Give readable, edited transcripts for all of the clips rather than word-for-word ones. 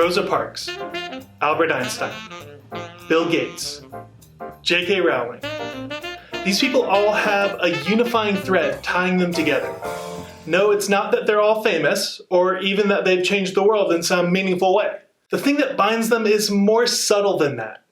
Rosa Parks, Albert Einstein, Bill Gates, J.K. Rowling. These people all have a unifying thread tying them together. No, it's not that they're all famous, or even that they've changed the world in some meaningful way. The thing that binds them is more subtle than that.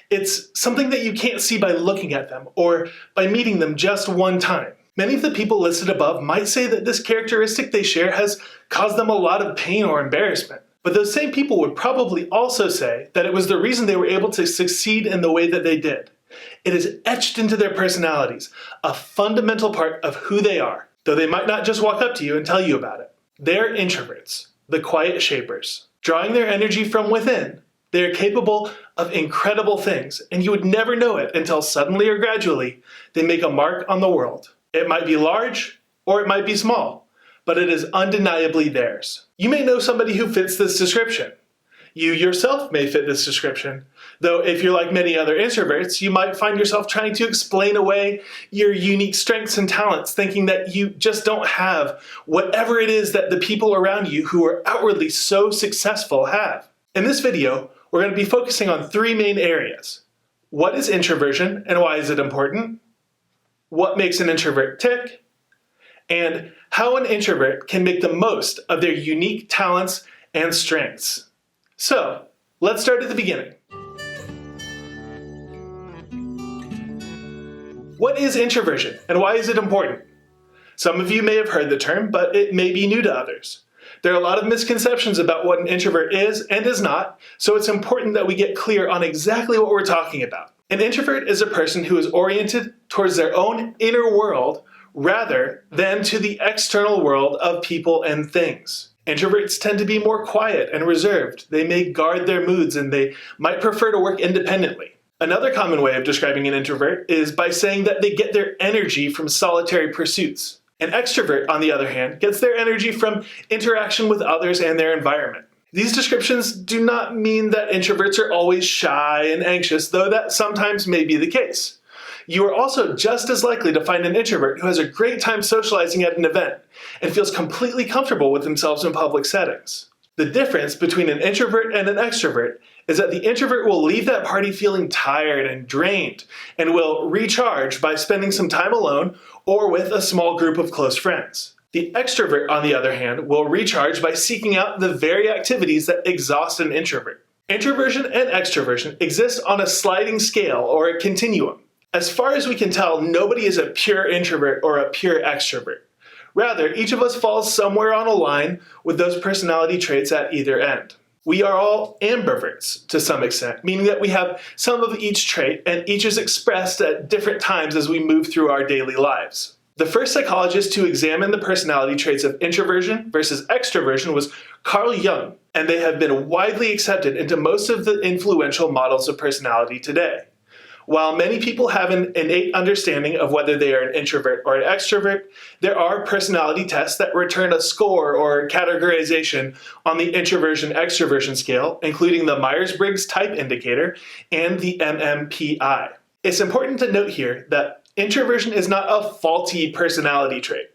It's something that you can't see by looking at them, or by meeting them just one time. Many of the people listed above might say that this characteristic they share has caused them a lot of pain or embarrassment. But those same people would probably also say that it was the reason they were able to succeed in the way that they did. It is etched into their personalities, a fundamental part of who they are, though they might not just walk up to you and tell you about it. They're introverts, the quiet shapers. Drawing their energy from within, they are capable of incredible things, and you would never know it until suddenly or gradually they make a mark on the world. It might be large, or it might be small, but it is undeniably theirs. You may know somebody who fits this description. You yourself may fit this description, though if you're like many other introverts, you might find yourself trying to explain away your unique strengths and talents, thinking that you just don't have whatever it is that the people around you who are outwardly so successful have. In this video, we're going to be focusing on three main areas. What is introversion and why is it important? What makes an introvert tick? And how an introvert can make the most of their unique talents and strengths. So, let's start at the beginning. What is introversion and why is it important? Some of you may have heard the term, but it may be new to others. There are a lot of misconceptions about what an introvert is and is not, so it's important that we get clear on exactly what we're talking about. An introvert is a person who is oriented towards their own inner world rather than to the external world of people and things. Introverts tend to be more quiet and reserved. They may guard their moods and they might prefer to work independently. Another common way of describing an introvert is by saying that they get their energy from solitary pursuits. An extrovert, on the other hand, gets their energy from interaction with others and their environment. These descriptions do not mean that introverts are always shy and anxious, though that sometimes may be the case. You are also just as likely to find an introvert who has a great time socializing at an event and feels completely comfortable with themselves in public settings. The difference between an introvert and an extrovert is that the introvert will leave that party feeling tired and drained and will recharge by spending some time alone or with a small group of close friends. The extrovert, on the other hand, will recharge by seeking out the very activities that exhaust an introvert. Introversion and extroversion exist on a sliding scale or a continuum. As far as we can tell, nobody is a pure introvert or a pure extrovert. Rather, each of us falls somewhere on a line with those personality traits at either end. We are all ambiverts to some extent, meaning that we have some of each trait and each is expressed at different times as we move through our daily lives. The first psychologist to examine the personality traits of introversion versus extroversion was Carl Jung, and they have been widely accepted into most of the influential models of personality today. While many people have an innate understanding of whether they are an introvert or an extrovert, there are personality tests that return a score or categorization on the introversion-extroversion scale, including the Myers-Briggs Type Indicator and the MMPI. It's important to note here that introversion is not a faulty personality trait.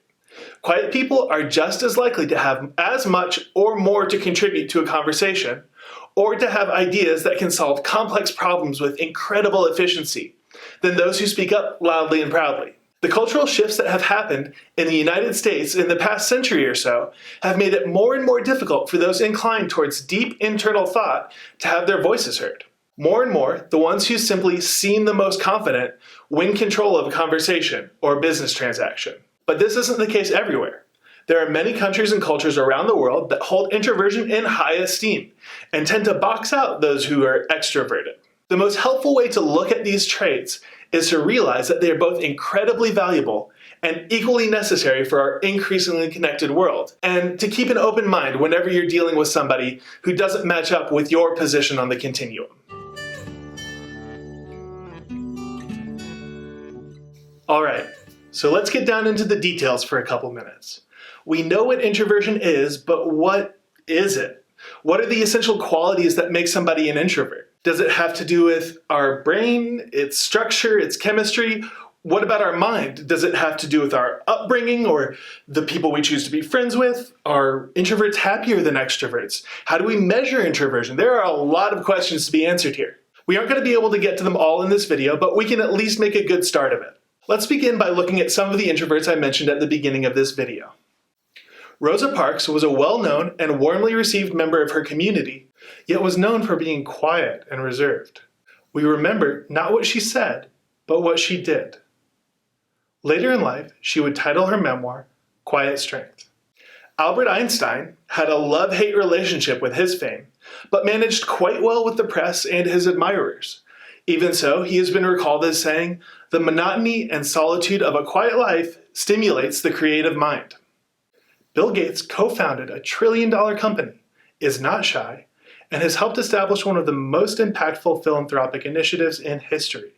Quiet people are just as likely to have as much or more to contribute to a conversation, or to have ideas that can solve complex problems with incredible efficiency than those who speak up loudly and proudly. The cultural shifts that have happened in the United States in the past century or so have made it more and more difficult for those inclined towards deep internal thought to have their voices heard. More and more, the ones who simply seem the most confident win control of a conversation or business transaction. But this isn't the case everywhere. There are many countries and cultures around the world that hold introversion in high esteem and tend to box out those who are extroverted. The most helpful way to look at these traits is to realize that they are both incredibly valuable and equally necessary for our increasingly connected world, and to keep an open mind whenever you're dealing with somebody who doesn't match up with your position on the continuum. All right, so let's get down into the details for a couple minutes. We know what introversion is, but what is it? What are the essential qualities that make somebody an introvert? Does it have to do with our brain, its structure, its chemistry, What about our mind? Does it have to do with our upbringing or the people we choose to be friends with? Are introverts happier than extroverts? How do we measure introversion? There are a lot of questions to be answered here. We aren't going to be able to get to them all in this video, but we can at least make a good start of it. Let's begin by looking at some of the introverts I mentioned at the beginning of this video. Rosa Parks was a well-known and warmly received member of her community, yet was known for being quiet and reserved. We remember not what she said, but what she did. Later in life, she would title her memoir, Quiet Strength. Albert Einstein had a love-hate relationship with his fame, but managed quite well with the press and his admirers. Even so, he has been recalled as saying, "The monotony and solitude of a quiet life stimulates the creative mind." Bill Gates co-founded a trillion-dollar company, is not shy, and has helped establish one of the most impactful philanthropic initiatives in history,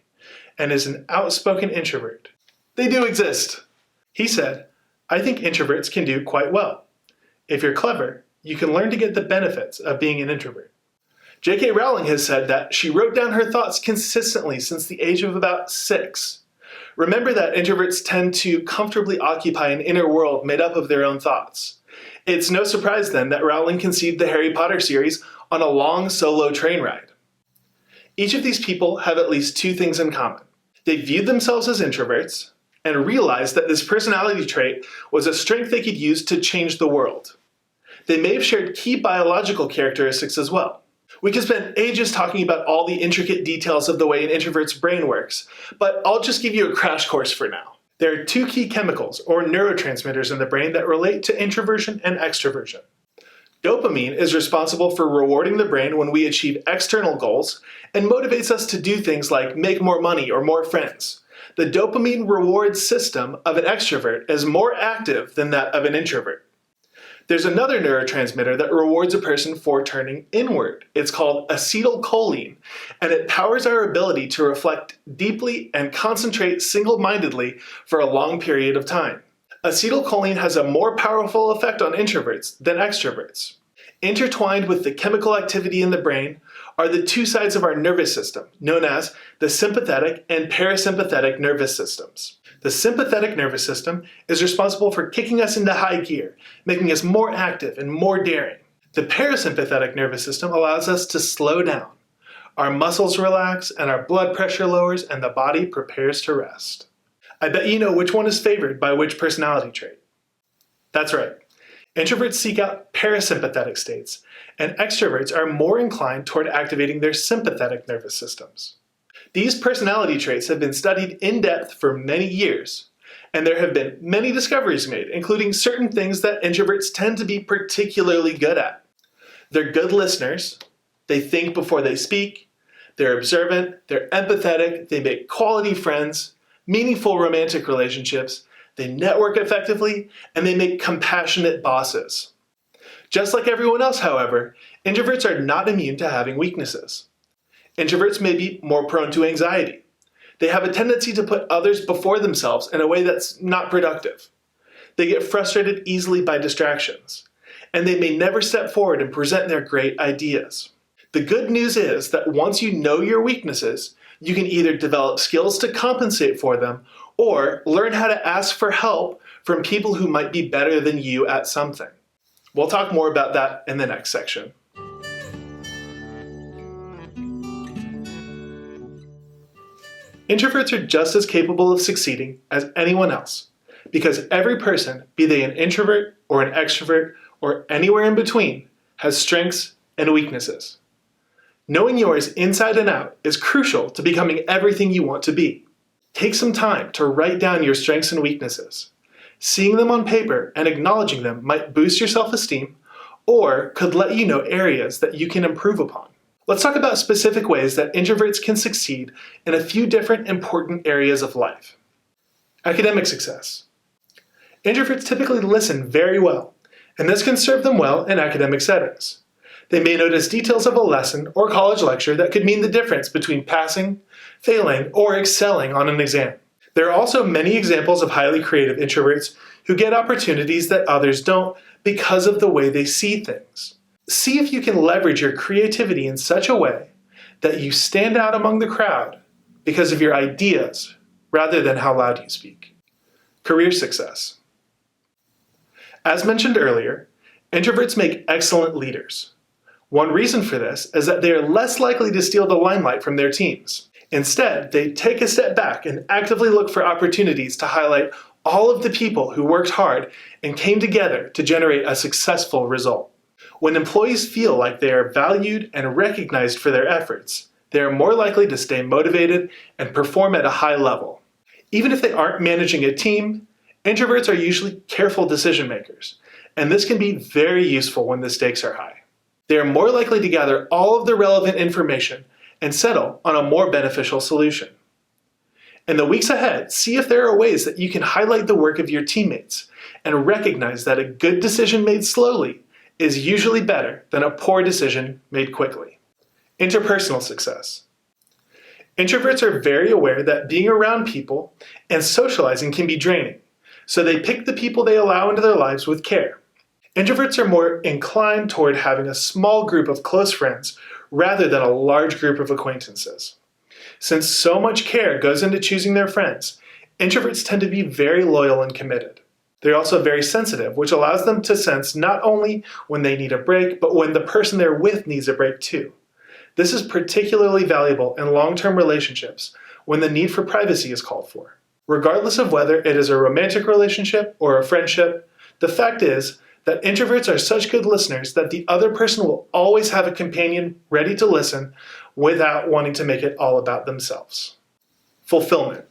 and is an outspoken introvert. They do exist. He said, "I think introverts can do quite well. If you're clever, you can learn to get the benefits of being an introvert." J.K. Rowling has said that she wrote down her thoughts consistently since the age of about 6. Remember that introverts tend to comfortably occupy an inner world made up of their own thoughts. It's no surprise then that Rowling conceived the Harry Potter series on a long solo train ride. Each of these people have at least 2 things in common. They viewed themselves as introverts and realized that this personality trait was a strength they could use to change the world. They may have shared key biological characteristics as well. We could spend ages talking about all the intricate details of the way an introvert's brain works, but I'll just give you a crash course for now. There are 2 key chemicals or neurotransmitters in the brain that relate to introversion and extroversion. Dopamine is responsible for rewarding the brain when we achieve external goals and motivates us to do things like make more money or more friends. The dopamine reward system of an extrovert is more active than that of an introvert. There's another neurotransmitter that rewards a person for turning inward. It's called acetylcholine, and it powers our ability to reflect deeply and concentrate single-mindedly for a long period of time. Acetylcholine has a more powerful effect on introverts than extroverts. Intertwined with the chemical activity in the brain are the 2 sides of our nervous system, known as the sympathetic and parasympathetic nervous systems. The sympathetic nervous system is responsible for kicking us into high gear, making us more active and more daring. The parasympathetic nervous system allows us to slow down. Our muscles relax and our blood pressure lowers and the body prepares to rest. I bet you know which one is favored by which personality trait. That's right. Introverts seek out parasympathetic states, and extroverts are more inclined toward activating their sympathetic nervous systems. These personality traits have been studied in depth for many years, and there have been many discoveries made, including certain things that introverts tend to be particularly good at. They're good listeners, they think before they speak, they're observant, they're empathetic, they make quality friends, meaningful romantic relationships, they network effectively, and they make compassionate bosses. Just like everyone else, however, introverts are not immune to having weaknesses. Introverts may be more prone to anxiety. They have a tendency to put others before themselves in a way that's not productive. They get frustrated easily by distractions, and they may never step forward and present their great ideas. The good news is that once you know your weaknesses, you can either develop skills to compensate for them or learn how to ask for help from people who might be better than you at something. We'll talk more about that in the next section. Introverts are just as capable of succeeding as anyone else, because every person, be they an introvert or an extrovert or anywhere in between, has strengths and weaknesses. Knowing yours inside and out is crucial to becoming everything you want to be. Take some time to write down your strengths and weaknesses. Seeing them on paper and acknowledging them might boost your self-esteem or could let you know areas that you can improve upon. Let's talk about specific ways that introverts can succeed in a few different important areas of life. Academic success. Introverts typically listen very well, and this can serve them well in academic settings. They may notice details of a lesson or college lecture that could mean the difference between passing, failing, or excelling on an exam. There are also many examples of highly creative introverts who get opportunities that others don't because of the way they see things. See if you can leverage your creativity in such a way that you stand out among the crowd because of your ideas rather than how loud you speak. Career success. As mentioned earlier, introverts make excellent leaders. One reason for this is that they are less likely to steal the limelight from their teams. Instead, they take a step back and actively look for opportunities to highlight all of the people who worked hard and came together to generate a successful result. When employees feel like they are valued and recognized for their efforts, they are more likely to stay motivated and perform at a high level. Even if they aren't managing a team, introverts are usually careful decision makers, and this can be very useful when the stakes are high. They are more likely to gather all of the relevant information and settle on a more beneficial solution. In the weeks ahead, see if there are ways that you can highlight the work of your teammates and recognize that a good decision made slowly is usually better than a poor decision made quickly. Interpersonal success. Introverts are very aware that being around people and socializing can be draining, so they pick the people they allow into their lives with care. Introverts are more inclined toward having a small group of close friends rather than a large group of acquaintances. Since so much care goes into choosing their friends, introverts tend to be very loyal and committed. They're also very sensitive, which allows them to sense not only when they need a break, but when the person they're with needs a break too. This is particularly valuable in long-term relationships when the need for privacy is called for. Regardless of whether it is a romantic relationship or a friendship, the fact is that introverts are such good listeners that the other person will always have a companion ready to listen without wanting to make it all about themselves. Fulfillment.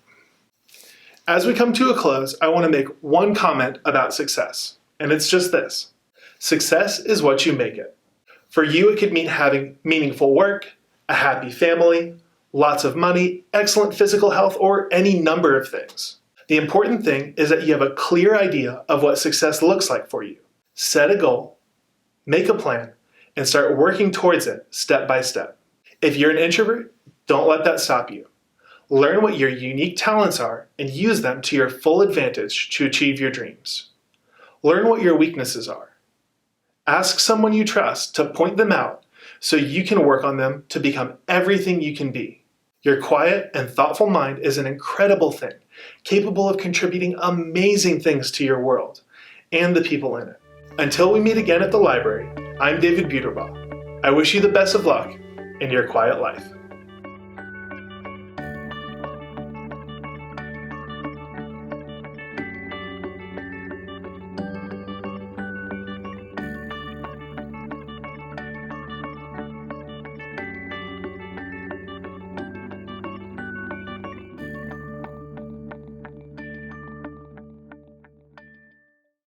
As we come to a close, I want to make one comment about success, and it's just this. Success is what you make it. For you, it could mean having meaningful work, a happy family, lots of money, excellent physical health, or any number of things. The important thing is that you have a clear idea of what success looks like for you. Set a goal, make a plan, and start working towards it step by step. If you're an introvert, don't let that stop you. Learn what your unique talents are and use them to your full advantage to achieve your dreams. Learn what your weaknesses are. Ask someone you trust to point them out so you can work on them to become everything you can be. Your quiet and thoughtful mind is an incredible thing, capable of contributing amazing things to your world and the people in it. Until we meet again at the library, I'm David Buterbaugh. I wish you the best of luck in your quiet life.